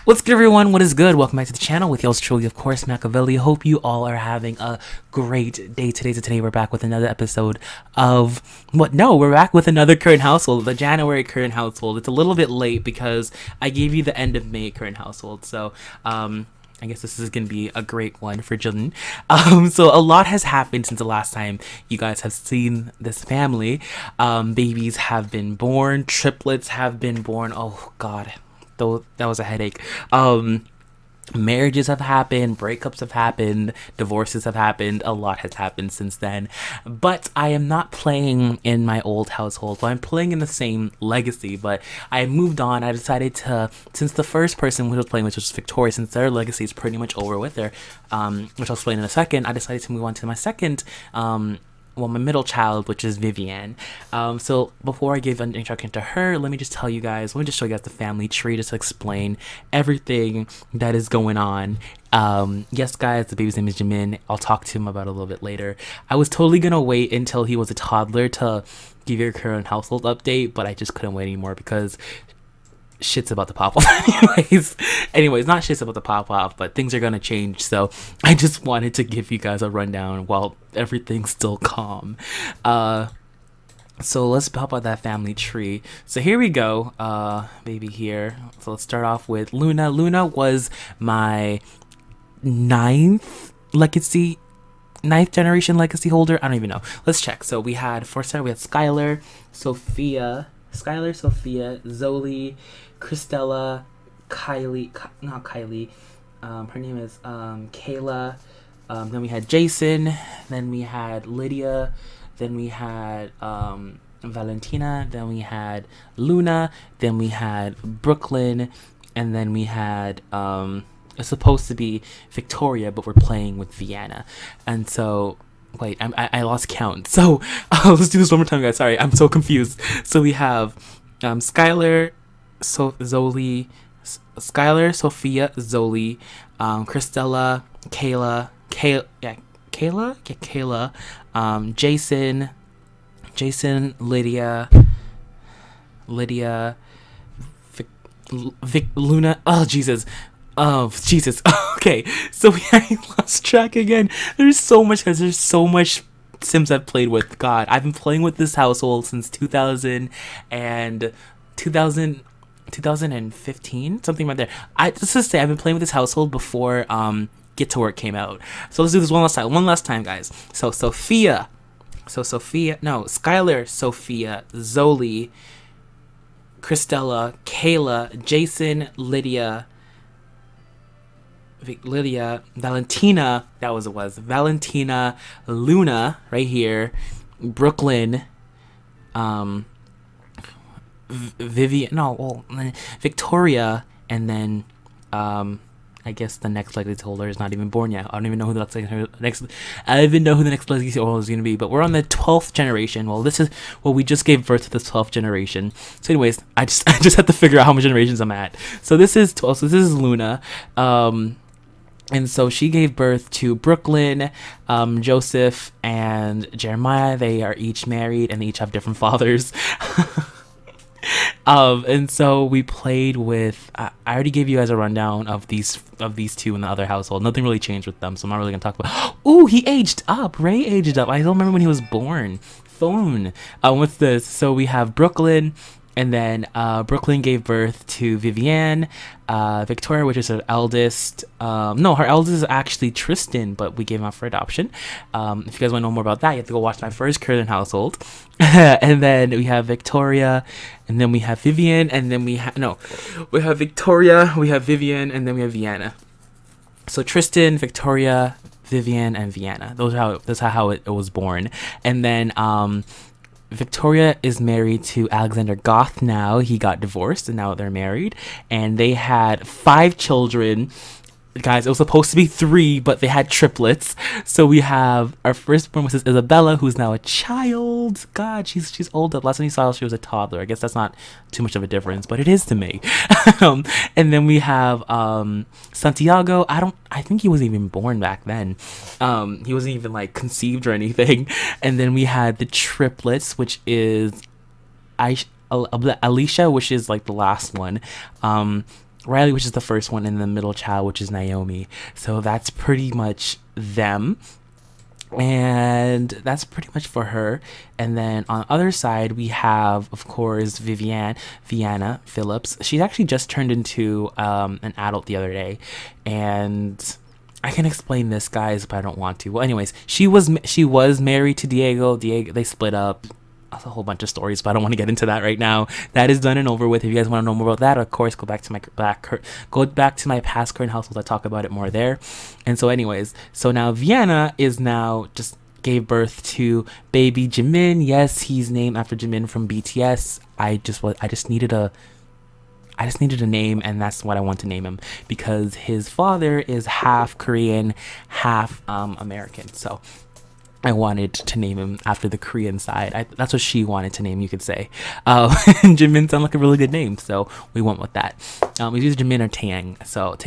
What's good, everyone? What is good? Welcome back to the channel with yours truly, of course, Machiavelli. Hope you all are having a great day today. So today we're back with another episode of we're back with another current household, the January current household. It's a little bit late because I gave you the end of May current household. So I guess this is going to be a great one for Jillian. So a lot has happened since the last time you guys have seen this family. Babies have been born, triplets have been born. Oh God. Though that was a headache. Marriages have happened, breakups have happened, divorces have happened. A lot has happened since then. But I am not playing in my old household. So I'm playing in the same legacy, but I moved on. I decided to, since the first person who was playing, which was Victoria, since their legacy is pretty much over with her, which I'll explain in a second, I decided to move on to my second my middle child, which is Vivian. So before I give an introduction to her, let me just show you guys the family tree just to explain everything that is going on. Yes guys, the baby's name is Jimin. I'll talk to him about it a little bit later. I was totally gonna wait until he was a toddler to give you a current household update, but I just couldn't wait anymore because shit's about to pop off anyways, not shit's about to pop off, but things are gonna change. So I just wanted to give you guys a rundown while everything's still calm. So let's pop out that family tree. So here we go, baby here. So let's start off with Luna. Luna was my ninth generation legacy holder. I don't even know. Let's check. So we had Skylar, Sophia, Zoli, Christella, not Kylie, her name is Kayla, then we had Jason, then we had Lydia, then we had Valentina, then we had Luna, then we had Brooklyn, and then we had it's supposed to be Victoria, but we're playing with Vienna. And so wait, I lost count. So let's do this one more time, guys. Sorry, I'm so confused. So we have Skylar, Sophia, Zoli, Christella, Kayla, Jason, Lydia, Luna. Oh Jesus. Okay, so I lost track again. There's so much Sims I've played with. God, I've been playing with this household since 2015, something right there. Let's just say I've been playing with this household before Get to Work came out. So let's do this one last time, guys. So Skylar, Sophia, Zoli, Christella, Kayla, Jason, Lydia, Valentina, Valentina, Luna, right here, Brooklyn, Vivian, Victoria, and then I guess the next legacy holder is not even born yet. I don't even know who the next legacy holder is going to be, but we're on the 12th generation. Well, we just gave birth to this 12th generation. So anyways, I just have to figure out how many generations I'm at. So this is 12, so this is Luna. And so she gave birth to Brooklyn, Joseph, and Jeremiah. They are each married and they each have different fathers. And so we played with, I already gave you guys a rundown of these two in the other household. Nothing really changed with them, so I'm not really gonna talk about. Oh, he aged up. Ray aged up. I don't remember when he was born. What's this? So we have Brooklyn, and then Brooklyn gave birth to Vivian, Victoria, which is her eldest. No, her eldest is actually Tristan, but we gave him up for adoption. If you guys want to know more about that, you have to go watch my first current household. And then we have Victoria, and then we have Vivian, and then we have Victoria, we have Vivian, and then we have Vienna. So Tristan, Victoria, Vivian, and Vienna. That's how it was born. And then Victoria is married to Alexander Goth now. He got divorced and now they're married, and they had 5 children. Guys, it was supposed to be 3, but they had triplets. So we have our firstborn, which is Isabella, who's now a child. God, she's older. Last time you saw her, she was a toddler. I guess that's not too much of a difference, but it is to me. And then we have Santiago. I think he wasn't even born back then. He wasn't even like conceived or anything. And then we had the triplets, which is Alicia, which is like the last one. Riley, which is the first one, and the middle child, which is Naomi. So that's pretty much them. And that's pretty much for her. And then on the other side, we have, of course, Viviana Phillips. She actually just turned into an adult the other day. And I can explain this, guys, but I don't want to. Well, anyways, she was married to Diego. They split up. That's a whole bunch of stories, but I don't want to get into that right now. That is done and over with. If you guys want to know more about that, of course, go back to my past current households. I talk about it more there. And so, anyways, so now Vienna is now just gave birth to baby Jimin. Yes, he's named after Jimin from BTS. I just needed a name, and that's what I want to name him, because his father is half Korean, half American. So I wanted to name him after the Korean side. That's what she wanted to name, you could say. Jimin sounded like a really good name, so we went with that. It's either Jimin or Taeyang, so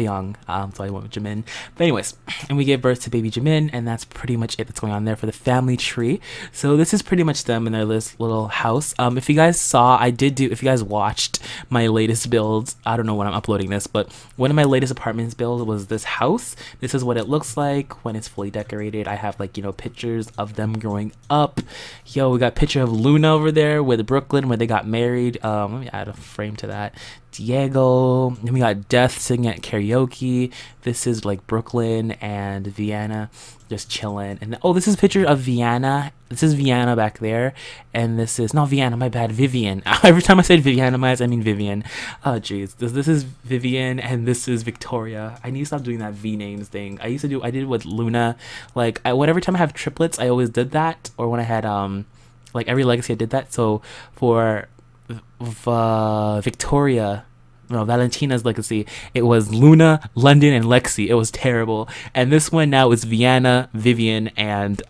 I went with Jimin. But anyways, and we gave birth to baby Jimin, and that's pretty much it that's going on there for the family tree. So this is pretty much them in their little house. If you guys saw, if you guys watched my latest builds, I don't know when I'm uploading this, but one of my latest apartments build was this house. This is what it looks like when it's fully decorated. I have, like, pictures of them growing up. We got a picture of Luna over there with Brooklyn where they got married. Let me add a frame to that. Diego. Then we got Death singing at karaoke. This is like Brooklyn and Vienna just chilling. And this is a picture of Vienna. This is Vienna back there, and this is not Vienna, my bad, Vivian. Every time I said Viviana, I mean Vivian. Oh jeez, this is Vivian, and this is Victoria. I need to stop doing that V names thing. I did it with Luna. Like, whatever time I have triplets, I always did that. Or when I had like every legacy, I did that. So for Victoria, no, Valentina's legacy, it was Luna, Landon, and Lexi. It was terrible. And this one now is Vienna, Vivian, and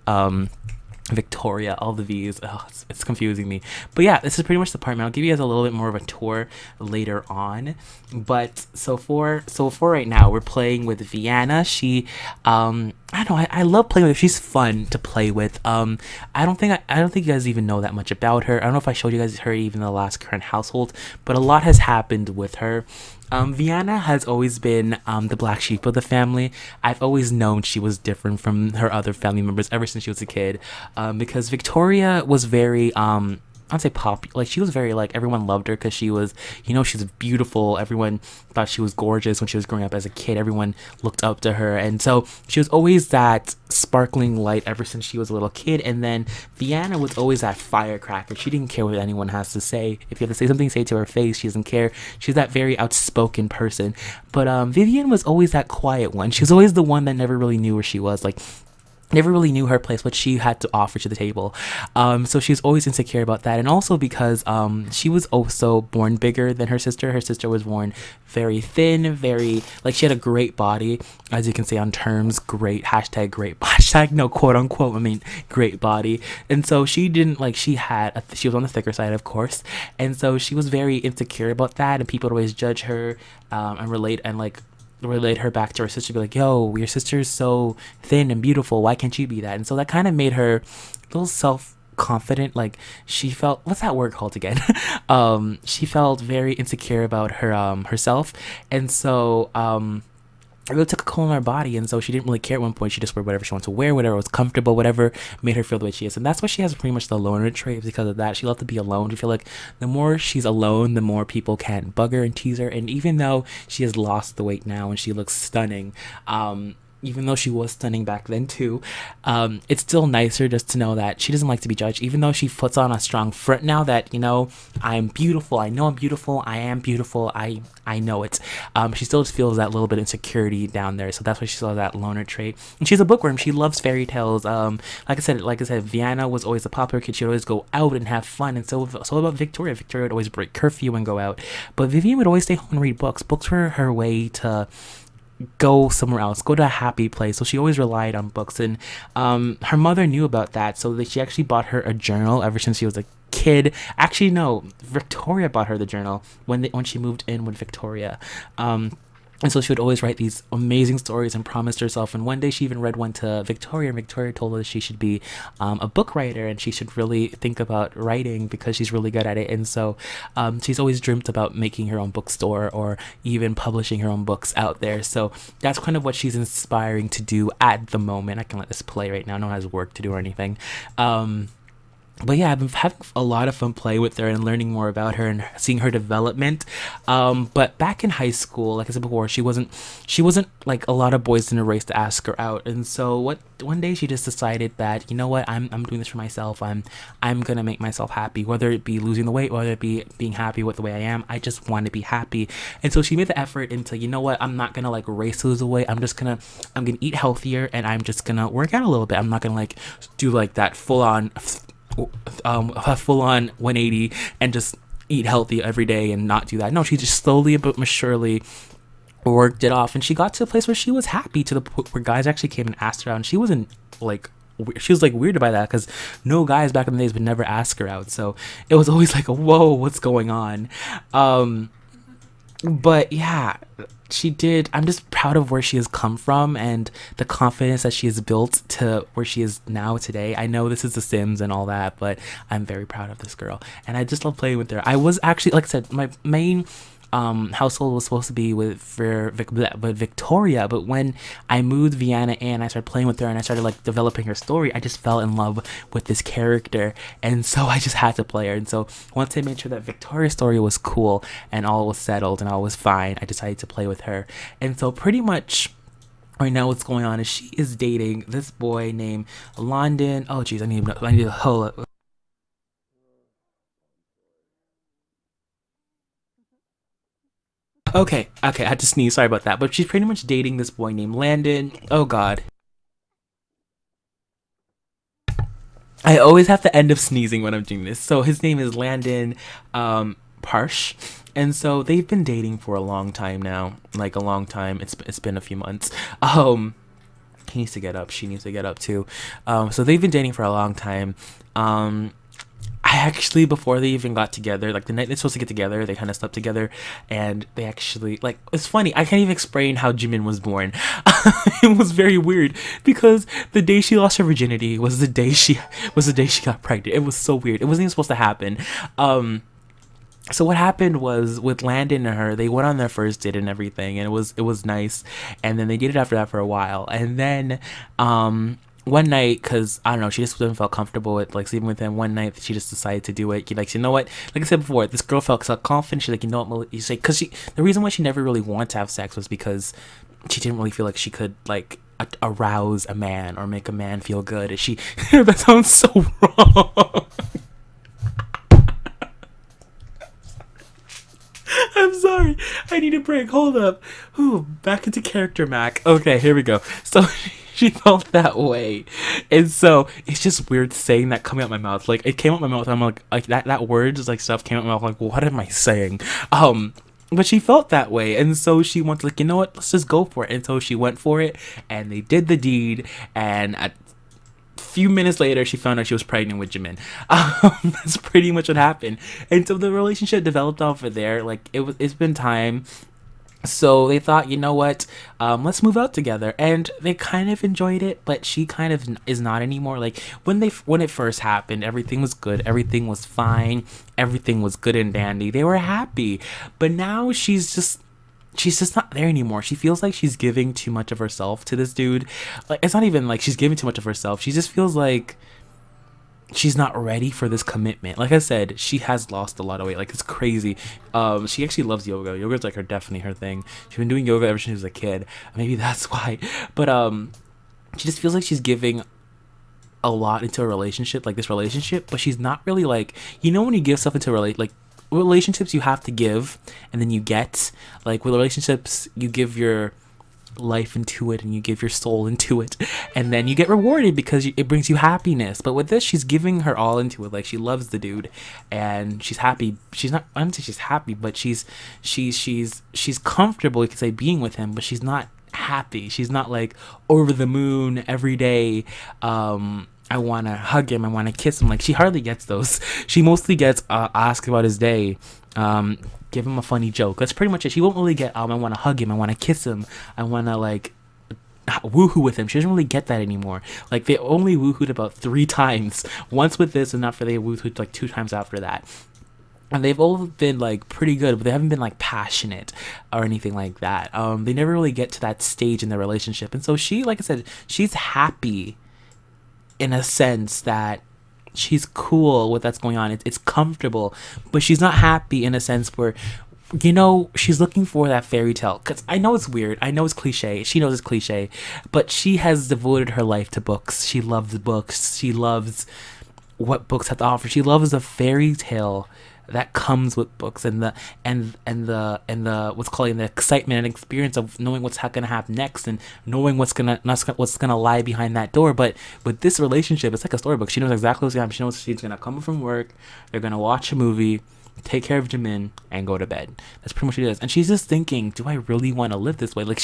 Victoria, all the V's. Oh, it's confusing me. But yeah, this is pretty much the apartment. I'll give you guys a little bit more of a tour later on. But so for right now, we're playing with Vienna. She I don't know, I love playing with her. She's fun to play with. I don't think you guys even know that much about her. I don't know if I showed you guys her even in the last current household, but a lot has happened with her. Vienna has always been the black sheep of the family. I've always known she was different from her other family members ever since she was a kid, because Victoria was very I'd say popular. Like, she was very, like, everyone loved her because she was, she's beautiful. Everyone thought she was gorgeous when she was growing up as a kid. Everyone looked up to her, and so she was always that sparkling light ever since she was a little kid. And then Vienna was always that firecracker. She didn't care what anyone has to say. If you have to say something, say it to her face. She doesn't care. She's that very outspoken person. But Vivian was always that quiet one. She was always the one that never really knew where she was. Like, never really knew her place, what she had to offer to the table. So she's always insecure about that. And also because she was also born bigger than her sister. Her sister was born very thin, very, like, she had a great body, as you can see on terms, great, hashtag great, hashtag no, quote unquote, I mean, great body. And so she didn't, like, she was on the thicker side, of course. And so she was very insecure about that, and people would always judge her and relate her back to her sister, be like, yo, your sister's so thin and beautiful, why can't you be that? And so that kind of made her a little self-confident. Like, she felt, what's that word called again? She felt very insecure about herself, and so it really took a toll on her body. And so she didn't really care at one point. She just wore whatever she wanted to wear, whatever was comfortable, whatever made her feel the way she is. And that's why she has pretty much the loner trait, because of that. She loves to be alone. She feel like the more she's alone, the more people can bug her and tease her. And even though she has lost the weight now and she looks stunning, even though she was stunning back then too, it's still nicer just to know that she doesn't like to be judged. Even though she puts on a strong front now that, I'm beautiful, I know I'm beautiful, I am beautiful, I know it. She still just feels that little bit of insecurity down there. So that's why she still has that loner trait. And she's a bookworm. She loves fairy tales. Like I said, Vienna was always a popular kid. She would always go out and have fun. And so about Victoria. Victoria would always break curfew and go out. But Vivian would always stay home and read books. Books were her way to go somewhere else, go to a happy place. So she always relied on books, and her mother knew about that, so that she actually bought her a journal ever since she was a kid. Actually, no, Victoria bought her the journal when she moved in with Victoria. And so she would always write these amazing stories and promised herself. And one day she even read one to Victoria, and Victoria told her she should be a book writer and she should really think about writing because she's really good at it. And so she's always dreamt about making her own bookstore or even publishing her own books out there. So that's kind of what she's inspiring to do at the moment. I can let this play right now. No one has work to do or anything. But yeah, I've been having a lot of fun playing with her and learning more about her and seeing her development. But back in high school, like I said before, she wasn't like a lot of boys in a race to ask her out. And so one day she just decided that, you know what, I'm doing this for myself. I'm gonna make myself happy, whether it be losing the weight, whether it be being happy with the way I am. I just want to be happy. And so she made the effort into, you know what, I'm not gonna like race to lose the weight. I'm gonna eat healthier and I'm just gonna work out a little bit. I'm not gonna like do like that full on 180 and just eat healthy every day and not do that. No, she just slowly but surely worked it off, and she got to a place where she was happy, to the point where guys actually came and asked her out, and she wasn't like, she was like weirded by that because no guys back in the days would never ask her out. So it was always like, whoa, what's going on? But yeah, she did. I'm just proud of where she has come from and the confidence that she has built to where she is now today. I know this is The Sims and all that, but I'm very proud of this girl and I just love playing with her. I was actually, like I said, my main household was supposed to be with Victoria, but when I moved Vienna in, I started playing with her and I started like developing her story. I just fell in love with this character, and so I just had to play her. And so once I made sure that Victoria's story was cool and all was settled and all was fine, I decided to play with her. And so pretty much right now what's going on is she is dating this boy named Landon. Oh geez, I need to hold up. Okay, I had to sneeze, sorry about that. But she's pretty much dating this boy named Landon. Oh god. I always have to end up sneezing when I'm doing this. So his name is Landon Parsh. And so they've been dating for a long time now. Like a long time. It's been a few months. He needs to get up. She needs to get up too. So they've been dating for a long time. I actually, before they even got together, like the night they're supposed to get together, they kind of slept together, and they actually, like, it's funny, I can't even explain how Jimin was born. It was very weird, because the day she lost her virginity was the day she got pregnant. It was so weird. It wasn't even supposed to happen. So what happened was, with Landon and her, they went on their first date and everything, and it was nice, and then they dated after that for a while, and then, one night, because I don't know, she just didn't feel comfortable with like sleeping with him. One night she just decided to do it. Like, you know what, like I said before, this girl felt so confident. She's like, you know what, you say, because the reason why she never really wanted to have sex was because she didn't really feel like she could like arouse a man or make a man feel good. And she that sounds so wrong. I'm sorry, I need a break. Hold up. Ooh, back into character, Mac. Okay, here we go. So she felt that way, and so it's just weird saying that coming out my mouth. Like, it came out my mouth, and I'm like that words like stuff came out my mouth. Like, what am I saying? But she felt that way, and so she wanted, like, you know what, let's just go for it. And so she went for it, and they did the deed. And a few minutes later, she found out she was pregnant with Jimin. That's pretty much what happened. And so the relationship developed off of there. Like, it's been time. So they thought, you know what, let's move out together, and they kind of enjoyed it, but she kind of is not anymore. Like, when it first happened, everything was good, everything was fine, everything was good and dandy, they were happy. But now she's just not there anymore. She feels like she's giving too much of herself to this dude. Like, it's not even like she's giving too much of herself. She just feels like she's not ready for this commitment. Like I said, she has lost a lot of weight. Like, it's crazy. She actually loves yoga. Yoga's like definitely her thing. She's been doing yoga ever since she was a kid. Maybe that's why. But she just feels like she's giving a lot into a relationship, like this relationship, but she's not really, like, you know, when you give stuff into relationships, you have to give and then you get. Like, with relationships, you give your life into it and you give your soul into it, and then you get rewarded because it brings you happiness. But with this, she's giving her all into it. Like, she loves the dude and she's happy. She's not, I don't say she's happy, but she's comfortable, you could say, being with him, but she's not happy. She's not like over the moon every day. I want to hug him, I want to kiss him. Like, she hardly gets those. She mostly gets asked about his day. give him a funny joke. That's pretty much it. She won't really get I want to hug him, I want to kiss him, I want to like woohoo with him. She doesn't really get that anymore. Like, they only woohooed about 3 times. Once with this, and after they woohooed like 2 times after that. And they've all been like pretty good, but they haven't been like passionate or anything like that. They never really get to that stage in their relationship. And so she, like I said, she's happy in a sense that she's cool with what's going on. It's comfortable, but she's not happy in a sense where, you know, she's looking for that fairy tale. Because I know it's weird. I know it's cliche. She knows it's cliche. But she has devoted her life to books. She loves books. She loves what books have to offer. She loves the fairy tale that comes with books, and the what's called the excitement and experience of knowing what's gonna happen next, and knowing what's gonna lie behind that door. But with this relationship, it's like a storybook. She knows exactly what's gonna happen. She knows she's gonna come from work, they're gonna watch a movie, take care of Jimin, and go to bed. That's pretty much what it is. And she's just thinking, do I really want to live this way? Like,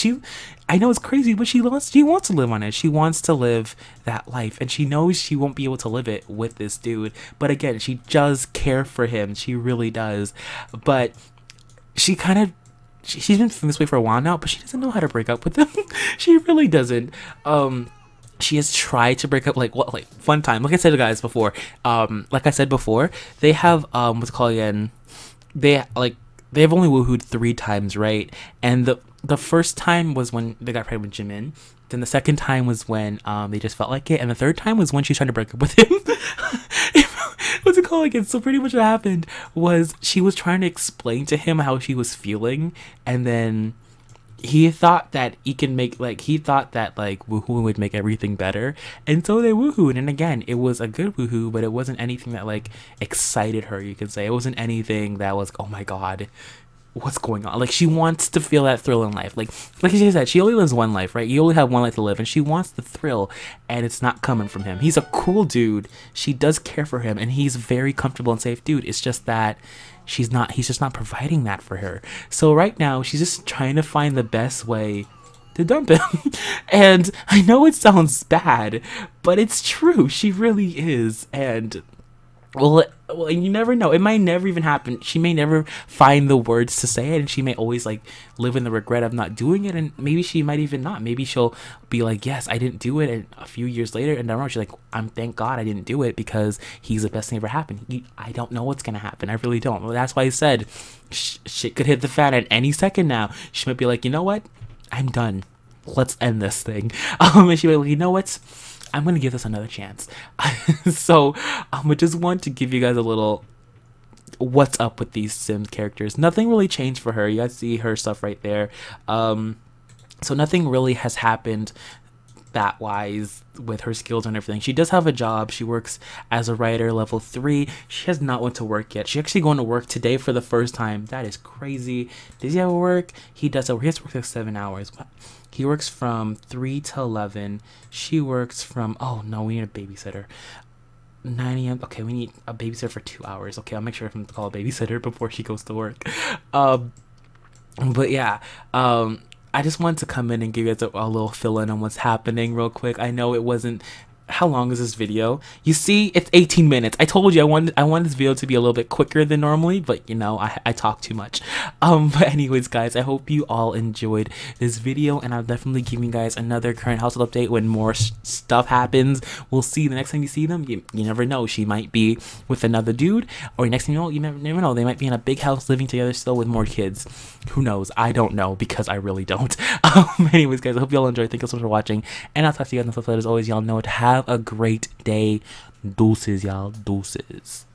I know it's crazy, but she wants to live on it. She wants to live that life, and she knows she won't be able to live it with this dude. But again, she does care for him. She really does. But she's been feeling this way for a while now, but she doesn't know how to break up with him. She really doesn't. She has tried to break up, like fun time. Like I said, guys, before, they have what's called again. They've only woohooed 3 times, right? And the first time was when they got pregnant with Jimin. Then the second time was when they just felt like it, and the third time was when she's trying to break up with him. What's it called again? So pretty much what happened was she was trying to explain to him how she was feeling, and then he thought that woohoo would make everything better, and so they woohooed. And again, it was a good woohoo, but it wasn't anything that like excited her, you could say. It wasn't anything that was, oh my god, what's going on? Like, she wants to feel that thrill in life. Like she said, she only lives one life, right? You only have one life to live, and she wants the thrill, and it's not coming from him. He's a cool dude, she does care for him, and he's very comfortable and safe dude. It's just that he's just not providing that for her. So right now she's just trying to find the best way to dump him. And I know it sounds bad, but it's true. She really is. And well, you never know. It might never even happen. She may never find the words to say it, and she may always like live in the regret of not doing it. And maybe she might even not. Maybe she'll be like, yes, I didn't do it, and a few years later, and down the road, she's like, thank God I didn't do it, because he's the best thing ever happened. I don't know what's gonna happen. I really don't. Well, that's why I said shit could hit the fan at any second now. She might be like, you know what? I'm done. Let's end this thing. And she might be like, you know what? I'm gonna give this another chance. So I just want to give you guys a little what's up with these Sims characters. Nothing really changed for her. You guys see her stuff right there. So nothing really has happened that wise with her skills and everything. She does have a job. She works as a writer, level 3. She has not went to work yet. She's actually going to work today for the first time. That is crazy. Does he have work? He does. He has to work like 7 hours. He works from 3 to 11. She works from, oh no, we need a babysitter. 9 a.m. Okay, we need a babysitter for 2 hours. Okay, I'll make sure to call a babysitter before she goes to work. But yeah, I just wanted to come in and give you guys a little fill-in on what's happening real quick. I know it wasn't... How long is this video? You see, it's 18 minutes. I told you I wanted this video to be a little bit quicker than normally, but you know, I talk too much. But anyways, guys, I hope you all enjoyed this video, and I'll definitely give you guys another current household update when more stuff happens. We'll see the next time you see them. You never know. She might be with another dude, or next thing you know, you never know. They might be in a big house living together still with more kids. Who knows? I don't know, because I really don't. Anyways, guys, I hope you all enjoyed. Thank you so much for watching, and I'll talk to you guys in the next episode. As always, y'all know to have a great day. Deuces, y'all. Deuces.